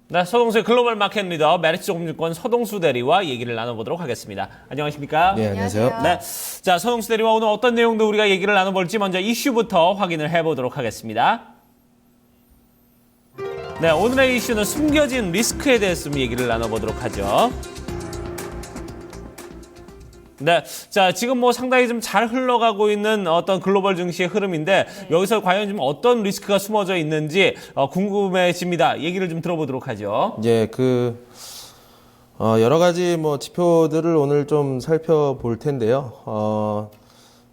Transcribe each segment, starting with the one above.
네, 서동수의 글로벌 마켓 리더 메리츠증권 서동수 대리와 얘기를 나눠보도록 하겠습니다. 안녕하십니까? 네, 안녕하세요. 네, 자 서동수 대리와 오늘 어떤 내용도 우리가 얘기를 나눠볼지 먼저 이슈부터 확인을 해보도록 하겠습니다. 네, 오늘의 이슈는 숨겨진 리스크에 대해서 좀 얘기를 나눠보도록 하죠. 네, 자 지금 뭐 상당히 좀 잘 흘러가고 있는 어떤 글로벌 증시의 흐름인데 여기서 과연 좀 어떤 리스크가 숨어져 있는지 궁금해집니다. 얘기를 좀 들어보도록 하죠. 이제 여러 가지 뭐 지표들을 오늘 좀 살펴볼 텐데요.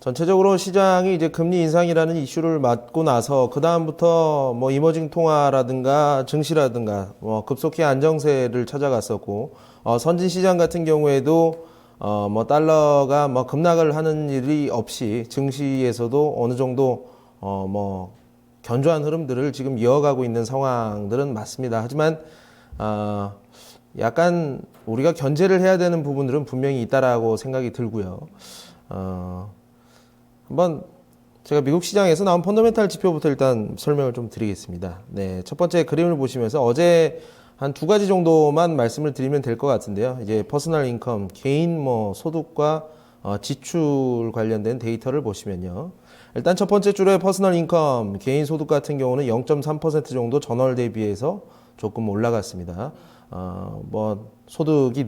전체적으로 시장이 이제 금리 인상이라는 이슈를 맞고 나서 그 다음부터 뭐 이머징 통화라든가 증시라든가 뭐 급속히 안정세를 찾아갔었고, 선진 시장 같은 경우에도 뭐 달러가 뭐 급락을 하는 일이 없이 증시에서도 어느 정도 뭐 견조한 흐름들을 지금 이어가고 있는 상황들은 맞습니다. 하지만 약간 우리가 견제를 해야 되는 부분들은 분명히 있다라고 생각이 들고요. 한번 제가 미국 시장에서 나온 펀더멘탈 지표부터 일단 설명을 좀 드리겠습니다. 네, 첫 번째 그림을 보시면서 어제 한 두 가지 정도만 말씀을 드리면 될 것 같은데요. 이제 퍼스널 인컴, 개인 뭐 소득과 지출 관련된 데이터를 보시면요. 일단 첫 번째 줄에 퍼스널 인컴, 개인 소득 같은 경우는 0.3% 정도 전월 대비해서 조금 올라갔습니다. 뭐 소득이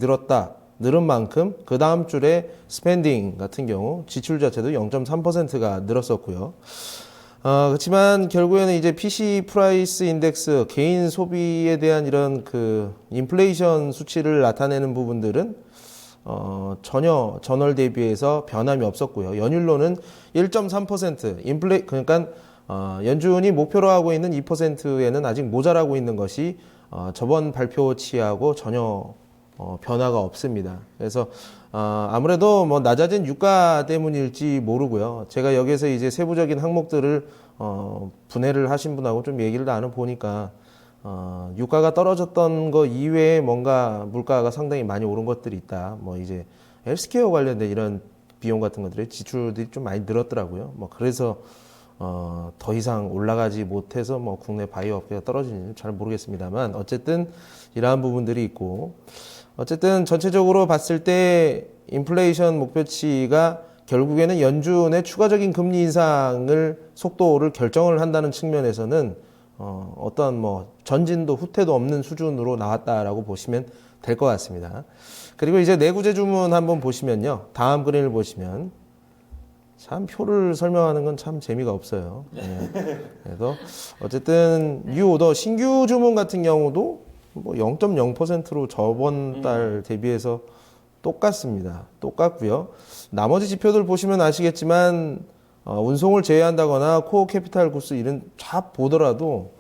늘은 만큼 그 다음 줄에 스펜딩 같은 경우 지출 자체도 0.3%가 늘었었고요. 그렇지만 결국에는 이제 PC 프라이스 인덱스, 개인 소비에 대한 이런 그 인플레이션 수치를 나타내는 부분들은 전혀 전월 대비해서 변함이 없었고요. 연율로는 1.3%, 그러니까 연준이 목표로 하고 있는 2%에는 아직 모자라고 있는 것이 저번 발표치하고 전혀 변화가 없습니다. 그래서 아무래도 뭐 낮아진 유가 때문일지 모르고요. 제가 여기서 이제 세부적인 항목들을 분해를 하신 분하고 좀 얘기를 나눠보니까 유가가 떨어졌던 거 이외에 뭔가 물가가 상당히 많이 오른 것들이 있다. 뭐 이제 헬스케어 관련된 이런 비용 같은 것들의 지출들이 좀 많이 늘었더라고요. 뭐 그래서 더 이상 올라가지 못해서 뭐 국내 바이오 업계가 떨어지는지 잘 모르겠습니다만 어쨌든 이러한 부분들이 있고, 어쨌든 전체적으로 봤을 때 인플레이션 목표치가 결국에는 연준의 추가적인 금리 인상을 속도를 결정을 한다는 측면에서는 어떤 뭐 전진도 후퇴도 없는 수준으로 나왔다라고 보시면 될 것 같습니다. 그리고 이제 내구재 주문 한번 보시면요. 다음 그림을 보시면 참 표를 설명하는 건 참 재미가 없어요. 네. 그래서 어쨌든 뉴오더 신규 주문 같은 경우도 뭐 0.0%로 저번 달 대비해서 똑같습니다. 똑같고요. 나머지 지표들 보시면 아시겠지만 운송을 제외한다거나 코어 캐피탈 구스 이런 쫙 보더라도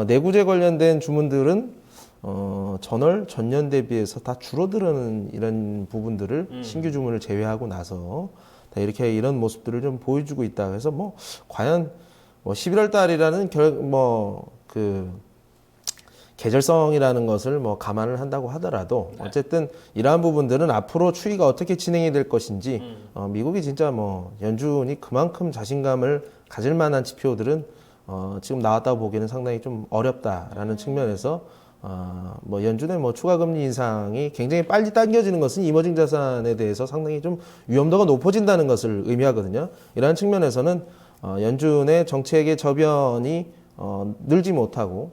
내구재 관련된 주문들은 전월 전년 대비해서 다 줄어드는 이런 부분들을 신규 주문을 제외하고 나서 다 이렇게 이런 모습들을 좀 보여주고 있다. 그래서 뭐 과연 뭐 11월 달이라는 계절성이라는 것을 뭐 감안을 한다고 하더라도 어쨌든 이러한 부분들은 앞으로 추이가 어떻게 진행이 될 것인지 미국이 진짜 뭐 연준이 그만큼 자신감을 가질 만한 지표들은 지금 나왔다고 보기에는 상당히 좀 어렵다라는 측면에서 뭐 연준의 뭐 추가 금리 인상이 굉장히 빨리 당겨지는 것은 이머징 자산에 대해서 상당히 좀 위험도가 높아진다는 것을 의미하거든요. 이러한 측면에서는 연준의 정책의 저변이 늘지 못하고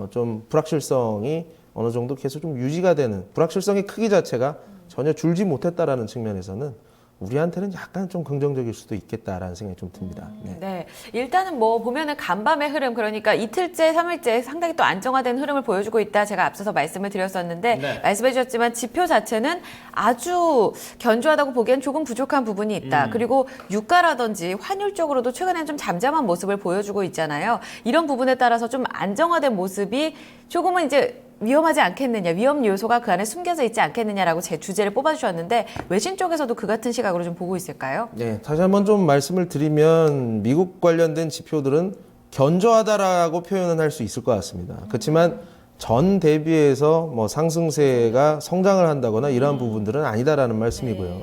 좀 불확실성이 어느 정도 계속 좀 유지가 되는, 불확실성의 크기 자체가 전혀 줄지 못했다라는 측면에서는 우리한테는 약간 좀 긍정적일 수도 있겠다라는 생각이 좀 듭니다. 네. 네. 일단은 뭐 보면은 간밤의 흐름, 그러니까 이틀째, 3일째 상당히 또 안정화된 흐름을 보여주고 있다. 제가 앞서서 말씀을 드렸었는데 네. 말씀해 주셨지만 지표 자체는 아주 견조하다고 보기엔 조금 부족한 부분이 있다. 그리고 유가라든지 환율 쪽으로도 최근에는 좀 잠잠한 모습을 보여주고 있잖아요. 이런 부분에 따라서 좀 안정화된 모습이 조금은 이제 위험하지 않겠느냐, 위험 요소가 그 안에 숨겨져 있지 않겠느냐라고 제 주제를 뽑아주셨는데 외신 쪽에서도 그 같은 시각으로 좀 보고 있을까요? 네, 다시 한번 좀 말씀을 드리면 미국 관련된 지표들은 견조하다라고 표현은 할 수 있을 것 같습니다. 그렇지만 전 대비해서 뭐 상승세가 성장을 한다거나 이러한 부분들은 아니다라는 말씀이고요.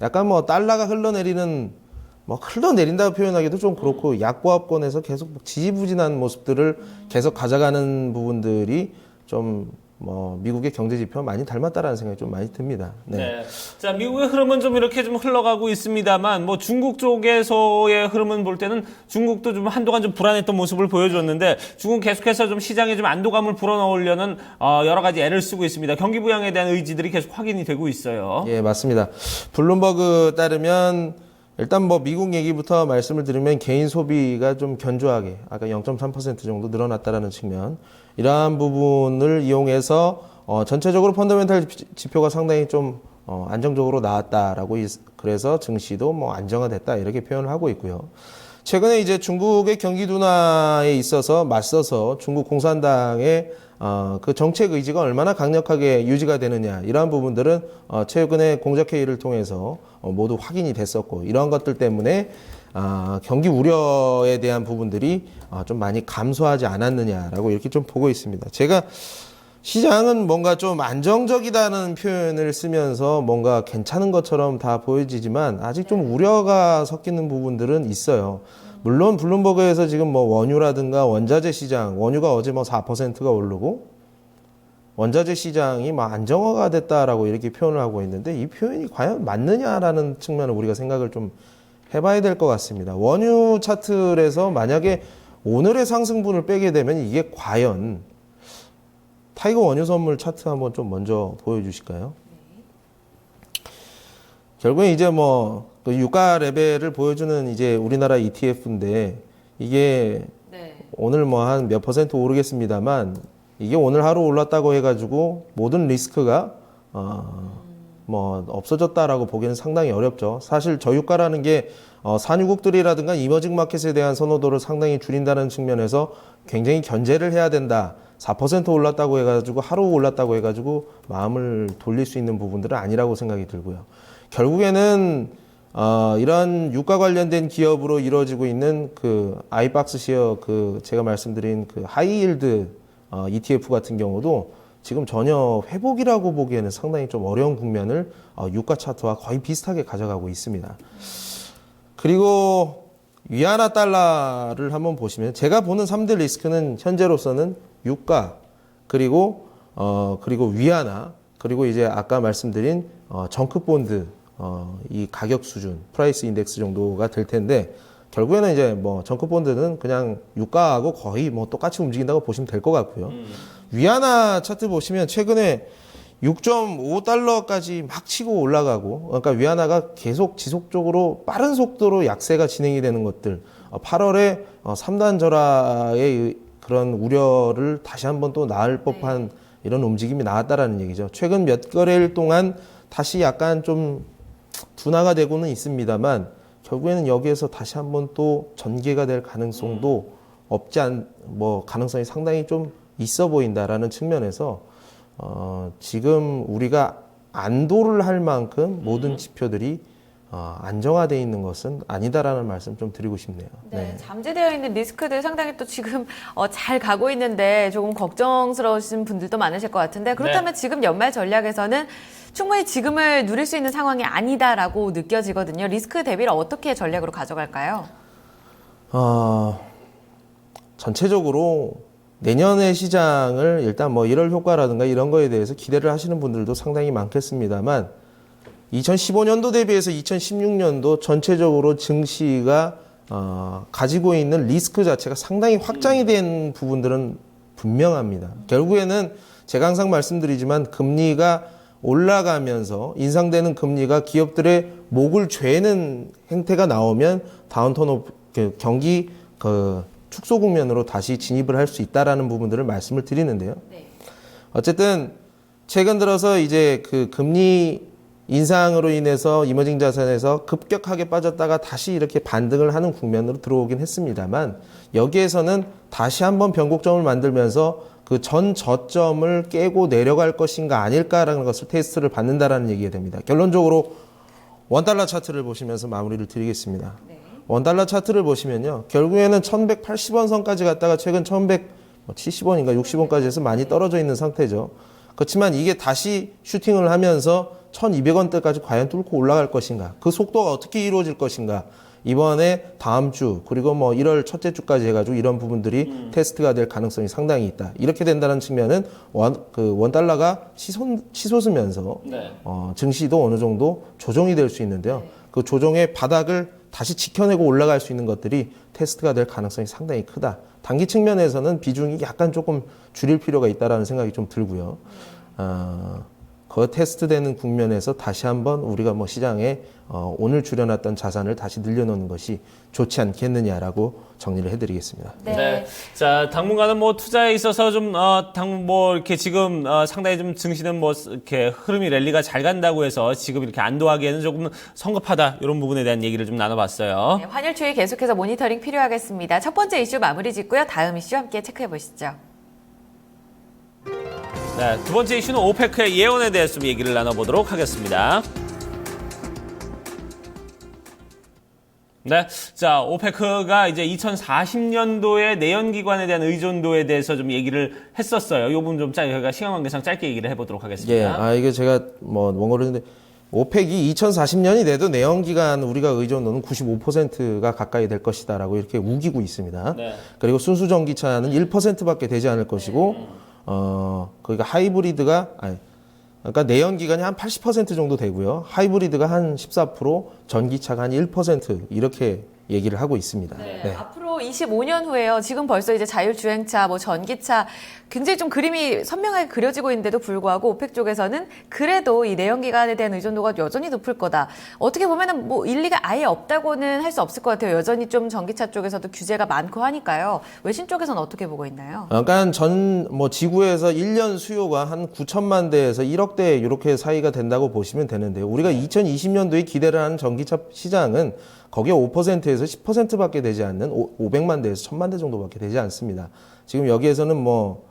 약간 뭐 달러가 흘러내린다고 표현하기도 좀 그렇고 약보합권에서 계속 지지부진한 모습들을 계속 가져가는 부분들이 좀 뭐 미국의 경제 지표 많이 닮았다라는 생각이 좀 많이 듭니다. 네. 네. 자, 미국의 흐름은 좀 이렇게 좀 흘러가고 있습니다만, 뭐 중국 쪽에서의 흐름은 볼 때는 중국도 좀 한동안 좀 불안했던 모습을 보여줬는데, 중국 계속해서 좀 시장에 좀 안도감을 불어넣으려는 여러 가지 애를 쓰고 있습니다. 경기 부양에 대한 의지들이 계속 확인이 되고 있어요. 예, 맞습니다. 블룸버그 따르면 일단 뭐 미국 얘기부터 말씀을 드리면 개인 소비가 좀 견조하게 아까 0.3% 정도 늘어났다라는 측면, 이러한 부분을 이용해서 전체적으로 펀더멘탈 지표가 상당히 좀 안정적으로 나왔다라고, 그래서 증시도 뭐 안정화됐다 이렇게 표현을 하고 있고요. 최근에 이제 중국의 경기 둔화에 있어서 맞서서 중국 공산당의 그 정책 의지가 얼마나 강력하게 유지가 되느냐, 이러한 부분들은 최근에 공작회의를 통해서 모두 확인이 됐었고, 이러한 것들 때문에 경기 우려에 대한 부분들이 좀 많이 감소하지 않았느냐라고 이렇게 좀 보고 있습니다. 제가 시장은 뭔가 좀 안정적이다는 표현을 쓰면서 뭔가 괜찮은 것처럼 다 보여지지만 아직 좀 우려가 섞이는 부분들은 있어요. 물론 블룸버그에서 지금 뭐 원유라든가 원자재 시장, 원유가 어제 뭐 4%가 오르고 원자재 시장이 막 안정화가 됐다라고 이렇게 표현을 하고 있는데, 이 표현이 과연 맞느냐라는 측면을 우리가 생각을 좀 해봐야 될 것 같습니다. 원유 차트에서 만약에 오늘의 상승분을 빼게 되면 이게 과연, 타이거 원유 선물 차트 한번 좀 먼저 보여주실까요? 결국엔 이제 뭐 그 유가 레벨을 보여주는 이제 우리나라 ETF인데, 이게 오늘 뭐 한 몇 % 오르겠습니다만, 이게 오늘 하루 올랐다고 해가지고 모든 리스크가 뭐 없어졌다라고 보기는 상당히 어렵죠. 사실 저유가라는 게 산유국들이라든가 이머징 마켓에 대한 선호도를 상당히 줄인다는 측면에서 굉장히 견제를 해야 된다. 4% 올랐다고 해가지고 하루 올랐다고 해가지고 마음을 돌릴 수 있는 부분들은 아니라고 생각이 들고요. 결국에는 이런 유가 관련된 기업으로 이루어지고 있는 그 아이박스 시어, 그 제가 말씀드린 그 하이힐드 ETF 같은 경우도 지금 전혀 회복이라고 보기에는 상당히 좀 어려운 국면을 유가 차트와 거의 비슷하게 가져가고 있습니다. 그리고 위안화 달러를 한번 보시면, 제가 보는 3대 리스크는 현재로서는 유가, 그리고 위안화, 그리고 이제 아까 말씀드린 정크본드, 이 가격 수준, 프라이스 인덱스 정도가 될 텐데, 결국에는 이제 뭐 정크본드는 그냥 유가하고 거의 뭐 똑같이 움직인다고 보시면 될 것 같고요. 위안화 차트 보시면 최근에 6.5달러까지 막 치고 올라가고, 그러니까 위안화가 계속 지속적으로 빠른 속도로 약세가 진행이 되는 것들, 8월에 3단 절하의 그런 우려를 다시 한번 또 낳을 법한 이런 움직임이 나왔다라는 얘기죠. 최근 몇 거래일 동안 다시 약간 좀 둔화가 되고는 있습니다만, 결국에는 여기에서 다시 한번 또 전개가 될 가능성도 가능성이 상당히 좀 있어 보인다라는 측면에서 지금 우리가 안도를 할 만큼 모든 지표들이 안정화되어 있는 것은 아니다라는 말씀 좀 드리고 싶네요. 네, 잠재되어 있는 리스크들 상당히 또 지금 잘 가고 있는데 조금 걱정스러우신 분들도 많으실 것 같은데, 그렇다면 지금 연말 전략에서는 충분히 지금을 누릴 수 있는 상황이 아니다라고 느껴지거든요. 리스크 대비를 어떻게 전략으로 가져갈까요? 전체적으로 내년의 시장을 일단 뭐 1월 효과라든가 이런 거에 대해서 기대를 하시는 분들도 상당히 많겠습니다만, 2015년도 대비해서 2016년도 전체적으로 증시가 가지고 있는 리스크 자체가 상당히 확장이 된 부분들은 분명합니다. 결국에는 제가 항상 말씀드리지만, 금리가 올라가면서 인상되는 금리가 기업들의 목을 죄는 행태가 나오면 다운턴 경기 축소 국면으로 다시 진입을 할 수 있다라는 부분들을 말씀을 드리는데요. 어쨌든 최근 들어서 이제 그 금리 인상으로 인해서 이머징 자산에서 급격하게 빠졌다가 다시 이렇게 반등을 하는 국면으로 들어오긴 했습니다만, 여기에서는 다시 한번 변곡점을 만들면서 그 전 저점을 깨고 내려갈 것인가 아닐까라는 것을 테스트를 받는다라는 얘기가 됩니다. 결론적으로 원달러 차트를 보시면서 마무리를 드리겠습니다. 원달러 차트를 보시면요, 결국에는 1180원 선까지 갔다가 최근 1170원인가 60원까지 해서 많이 떨어져 있는 상태죠. 그렇지만 이게 다시 슈팅을 하면서 1200원대까지 과연 뚫고 올라갈 것인가, 그 속도가 어떻게 이루어질 것인가, 이번에 다음 주 그리고 뭐 1월 첫째 주까지 해가지고 이런 부분들이 테스트가 될 가능성이 상당히 있다. 이렇게 된다는 측면은 원 달러가 치솟으면서 네. 증시도 어느 정도 조정이 될 수 있는데요. 그 조정의 바닥을 다시 지켜내고 올라갈 수 있는 것들이 테스트가 될 가능성이 상당히 크다. 단기 측면에서는 비중이 약간 조금 줄일 필요가 있다라는 생각이 좀 들고요. 그 테스트되는 국면에서 다시 한번 우리가 뭐 시장에 오늘 줄여놨던 자산을 다시 늘려놓는 것이 좋지 않겠느냐라고 정리를 해드리겠습니다. 네. 자, 당분간은 뭐 투자에 있어서 좀, 이렇게 지금, 상당히 좀 증시는 뭐, 이렇게 흐름이 랠리가 잘 간다고 해서 지금 이렇게 안도하기에는 조금 성급하다. 이런 부분에 대한 얘기를 좀 나눠봤어요. 네, 환율 추이 계속해서 모니터링 필요하겠습니다. 첫 번째 이슈 마무리 짓고요. 다음 이슈 함께 체크해 보시죠. 네, 두 번째 이슈는 오페크의 예언에 대해서 좀 얘기를 나눠보도록 하겠습니다. 네, 자, 오페크가 이제 2040년도에 내연기관에 대한 의존도에 대해서 좀 얘기를 했었어요. 이 부분 좀 저희가 시간 관계상 짧게 얘기를 해보도록 하겠습니다. 예, 이게 제가 뭐 원고를 했는데 오펙이 2040년이 돼도 내연기관 우리가 의존도는 95%가 가까이 될 것이다라고 이렇게 우기고 있습니다. 네. 그리고 순수 전기차는 1%밖에 되지 않을 것이고, 그러니까 하이브리드가 그러니까 내연기관이 한 80% 정도 되고요. 하이브리드가 한 14%, 전기차가 한 1% 이렇게 얘기를 하고 있습니다. 네. 앞으로 25년 후에요. 지금 벌써 이제 자율주행차, 뭐 전기차 굉장히 좀 그림이 선명하게 그려지고 있는데도 불구하고 오펙 쪽에서는 그래도 이 내연기관에 대한 의존도가 여전히 높을 거다. 어떻게 보면은 뭐 일리가 아예 없다고는 할 수 없을 것 같아요. 여전히 좀 전기차 쪽에서도 규제가 많고 하니까요. 외신 쪽에서는 어떻게 보고 있나요? 그러니까 지구에서 1년 수요가 한 9천만 대에서 1억 대 이렇게 사이가 된다고 보시면 되는데요. 우리가 2020년도에 기대를 하는 전기차 시장은 거기에 5%에서 10%밖에 되지 않는 500만 대에서 1000만 대 정도밖에 되지 않습니다. 지금 여기에서는 뭐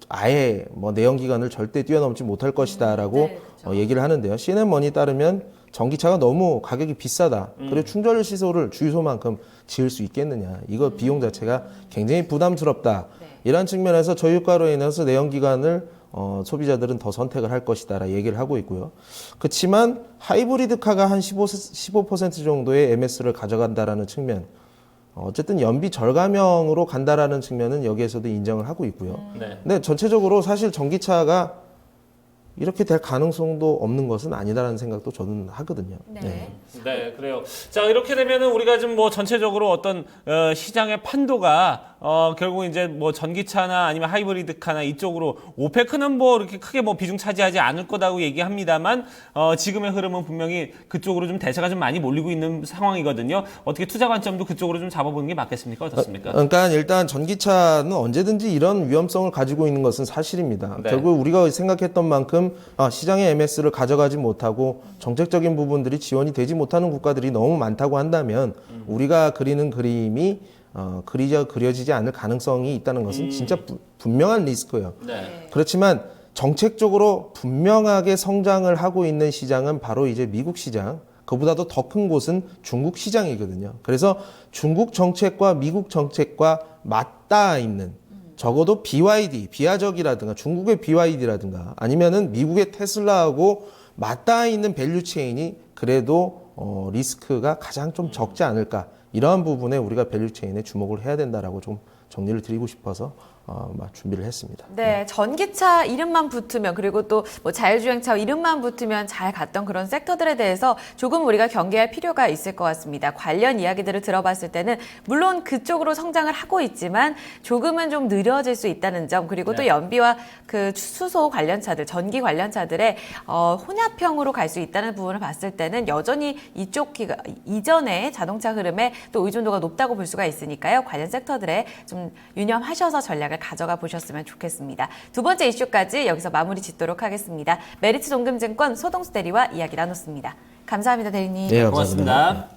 아예 뭐 내연기관을 절대 뛰어넘지 못할 것이다라고 그렇죠. 얘기를 하는데요. CNN머니 따르면 전기차가 너무 가격이 비싸다. 그리고 충전 시설을 주유소만큼 지을 수 있겠느냐. 이거 비용 자체가 굉장히 부담스럽다. 이런 측면에서 저유가로 인해서 내연기관을 소비자들은 더 선택을 할 것이다라 얘기를 하고 있고요. 그렇지만 하이브리드카가 한 15% 정도의 MS를 가져간다라는 측면, 어쨌든 연비 절감형으로 간다라는 측면은 여기에서도 인정을 하고 있고요. 네. 근데 전체적으로 사실 전기차가 이렇게 될 가능성도 없는 것은 아니다라는 생각도 저는 하거든요. 네. 네, 그래요. 자, 이렇게 되면은 우리가 좀 뭐 전체적으로 어떤 시장의 판도가 결국 이제 뭐 전기차나 아니면 하이브리드카나 이쪽으로 오페크는 뭐 이렇게 크게 뭐 비중 차지하지 않을 거다고 얘기합니다만 지금의 흐름은 분명히 그쪽으로 좀 대세가 좀 많이 몰리고 있는 상황이거든요. 어떻게 투자 관점도 그쪽으로 좀 잡아보는 게 맞겠습니까? 어떻습니까? 그러니까 일단 전기차는 언제든지 이런 위험성을 가지고 있는 것은 사실입니다. 네. 결국 우리가 생각했던 만큼 시장의 MS를 가져가지 못하고 정책적인 부분들이 지원이 되지 못하는 국가들이 너무 많다고 한다면 우리가 그리는 그림이 그려지지 않을 가능성이 있다는 것은 진짜 분명한 리스크예요. 네. 그렇지만 정책적으로 분명하게 성장을 하고 있는 시장은 바로 이제 미국 시장, 그보다도 더 큰 곳은 중국 시장이거든요. 그래서 중국 정책과 미국 정책과 맞닿아 있는, 적어도 BYD, 비아적이라든가 중국의 BYD라든가 아니면은 미국의 테슬라하고 맞닿아 있는 밸류 체인이 그래도 리스크가 가장 좀 적지 않을까. 이러한 부분에 우리가 밸류 체인에 주목을 해야 된다라고 좀 정리를 드리고 싶어서 준비를 했습니다. 네, 전기차 이름만 붙으면 그리고 또 뭐 자율주행차 이름만 붙으면 잘 갔던 그런 섹터들에 대해서 조금 우리가 경계할 필요가 있을 것 같습니다. 관련 이야기들을 들어봤을 때는 물론 그쪽으로 성장을 하고 있지만 조금은 좀 느려질 수 있다는 점, 그리고 또 연비와 그 수소 관련차들, 전기 관련차들의 혼합형으로 갈 수 있다는 부분을 봤을 때는 여전히 이전의 자동차 흐름에 또 의존도가 높다고 볼 수가 있으니까요. 관련 섹터들에 좀 유념하셔서 전략을 가져가 보셨으면 좋겠습니다. 두 번째 이슈까지 여기서 마무리 짓도록 하겠습니다. 메리츠 동금증권 소동수 대리와 이야기 나눴습니다. 감사합니다, 대리님. 네, 고맙습니다.